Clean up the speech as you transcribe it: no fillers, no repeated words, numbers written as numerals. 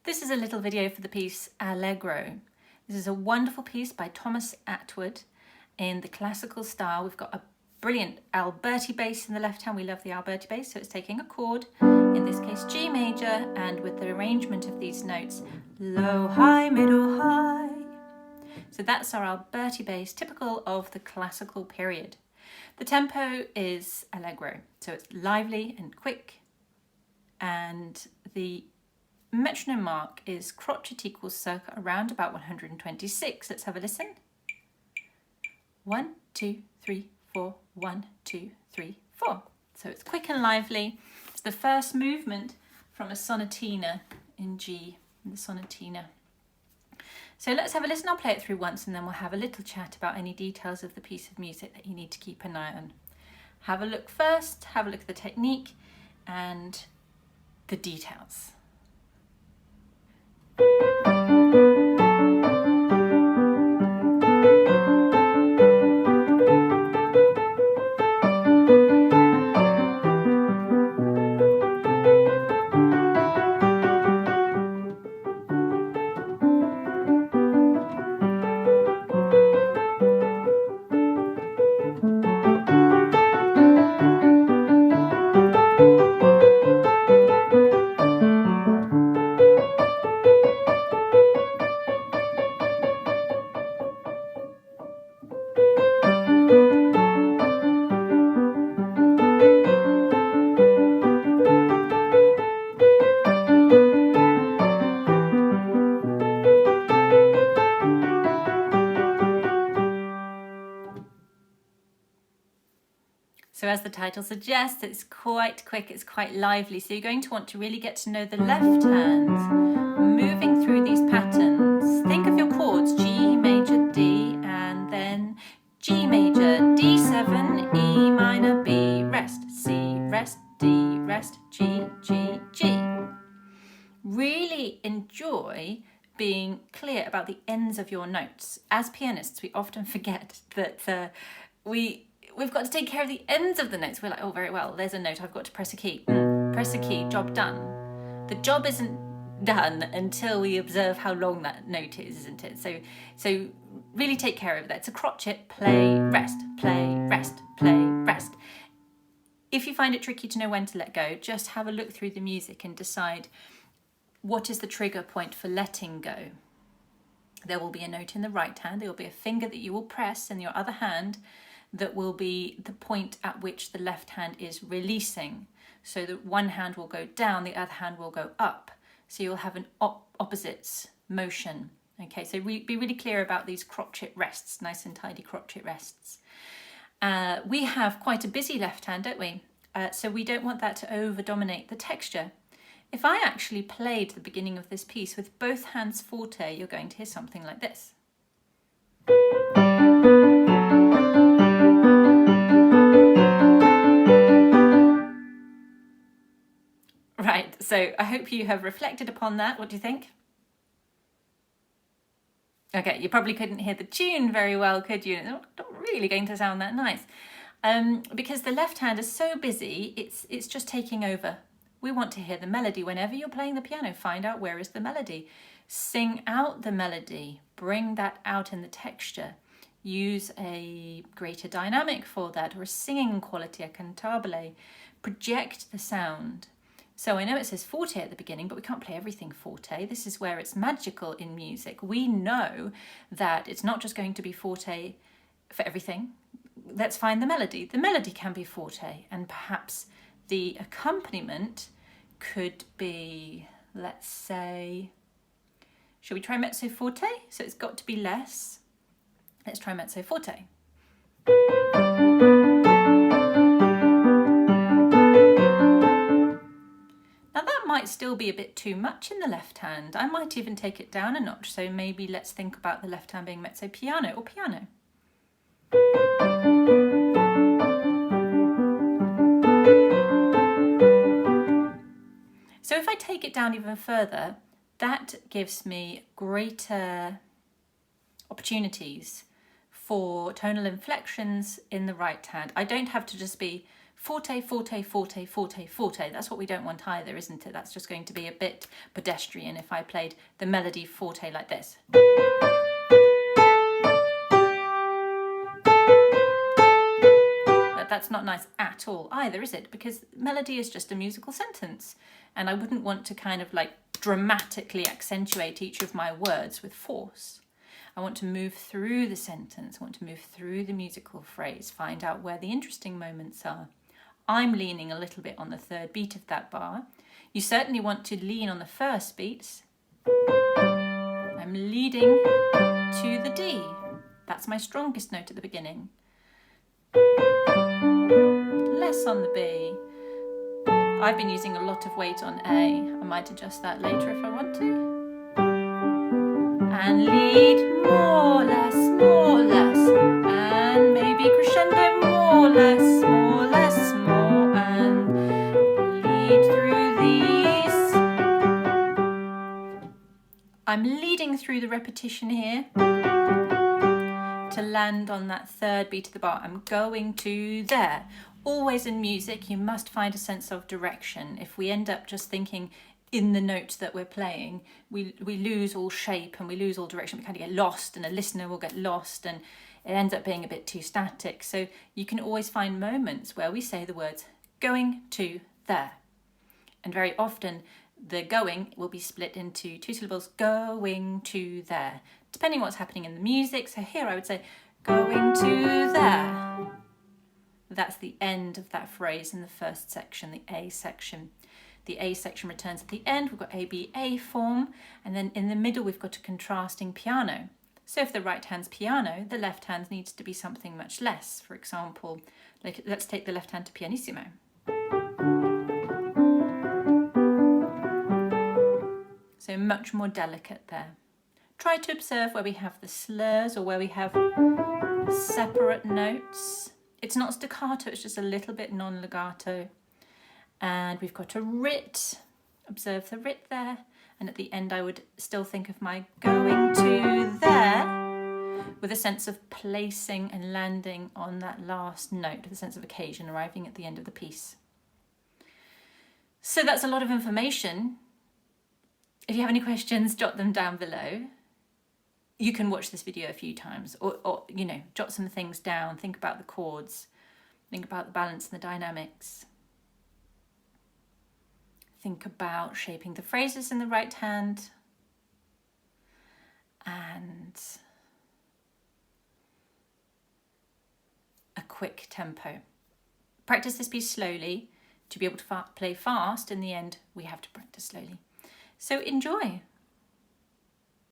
This is a little video for the piece Allegro. This is a wonderful piece by Thomas Attwood in the classical style. We've got a brilliant Alberti bass in the left hand. We love the Alberti bass, so it's taking a chord, in this case G major, and with the arrangement of these notes, low, high, middle, high. So that's our Alberti bass, typical of the classical period. The tempo is Allegro, so it's lively and quick, and the metronome mark is crotchet equals circa around about 126. Let's have a listen. 1, 2, 3, 4, 1, 2, 3, 4. So it's quick and lively. It's the first movement from a sonatina in G, the sonatina. So let's have a listen. I'll play it through once and then we'll have a little chat about any details of the piece of music that you need to keep an eye on. Have a look first, have a look at the technique and the details. So as the title suggests, it's quite quick, it's quite lively. So you're going to want to really get to know the left hand, moving through these patterns. Think of your chords, G major, D, and then G major, D7, E minor, B, rest, C, rest, D, rest, G, G, G. Really enjoy being clear about the ends of your notes. As pianists, we often forget that we've got to take care of the ends of the notes. We're like, oh, very well, there's a note, I've got to press a key. Press a key, job done. The job isn't done until we observe how long that note is, isn't it? So really take care of that. It's a crotchet, play, rest, play, rest, play, rest. If you find it tricky to know when to let go, just have a look through the music and decide what is the trigger point for letting go. There will be a note in the right hand, there will be a finger that you will press in your other hand that will be the point at which the left hand is releasing. So that one hand will go down, the other hand will go up. So you'll have an opposites motion. Okay, so be really clear about these crotchet rests, nice and tidy crotchet rests. We have quite a busy left hand, don't we? So we don't want that to over-dominate the texture. If I actually played the beginning of this piece with both hands forte, you're going to hear something like this. Right, so I hope you have reflected upon that. What do you think? Okay, you probably couldn't hear the tune very well, could you? It's not really going to sound that nice. Because the left hand is so busy, it's just taking over. We want to hear the melody. Whenever you're playing the piano, find out where is the melody. Sing out the melody, bring that out in the texture. Use a greater dynamic for that, or a singing quality, a cantabile. Project the sound. So I know it says forte at the beginning, but we can't play everything forte. This is where it's magical in music. We know that it's not just going to be forte for everything. Let's find the melody. The melody can be forte, and perhaps the accompaniment could be, let's say, shall we try mezzo forte? So it's got to be less. Let's try mezzo forte. Now that might still be a bit too much in the left hand. I might even take it down a notch. So maybe let's think about the left hand being mezzo piano or piano. So if I take it down even further, that gives me greater opportunities for tonal inflections in the right hand. I don't have to just be Forte, forte, forte, forte, forte. That's what we don't want either, isn't it? That's just going to be a bit pedestrian if I played the melody forte like this. That's not nice at all either, is it? Because melody is just a musical sentence, and I wouldn't want to kind of like dramatically accentuate each of my words with force. I want to move through the sentence, I want to move through the musical phrase, find out where the interesting moments are. I'm leaning a little bit on the third beat of that bar. You certainly want to lean on the first beats. I'm leading to the D. That's my strongest note at the beginning. Less on the B. I've been using a lot of weight on A. I might adjust that later if I want to. And lead more, less, and maybe crescendo more, less, more, and lead through these. I'm leading through the repetition here to land on that third beat of the bar. I'm going to there. Always in music, you must find a sense of direction. If we end up just thinking in the note that we're playing, we lose all shape and we lose all direction. We kind of get lost, and a listener will get lost, and it ends up being a bit too static. So you can always find moments where we say the words going to there. And very often the going will be split into two syllables, going to there, depending what's happening in the music. So here I would say going to there. That's the end of that phrase in the first section, the A section. The A section returns at the end. We've got ABA form, and then in the middle we've got a contrasting piano. So if the right hand's piano, the left hand needs to be something much less. For example, let's take the left hand to pianissimo. So much more delicate there. Try to observe where we have the slurs or where we have separate notes. It's not staccato, it's just a little bit non-legato. And we've got a writ. Observe the writ there. And at the end I would still think of my going to there with a sense of placing and landing on that last note, with a sense of occasion, arriving at the end of the piece. So that's a lot of information. If you have any questions, jot them down below. You can watch this video a few times, or you know, jot some things down, think about the chords, think about the balance and the dynamics. Think about shaping the phrases in the right hand, and a quick tempo. Practice this piece slowly. To be able to play fast, in the end, we have to practice slowly. So enjoy.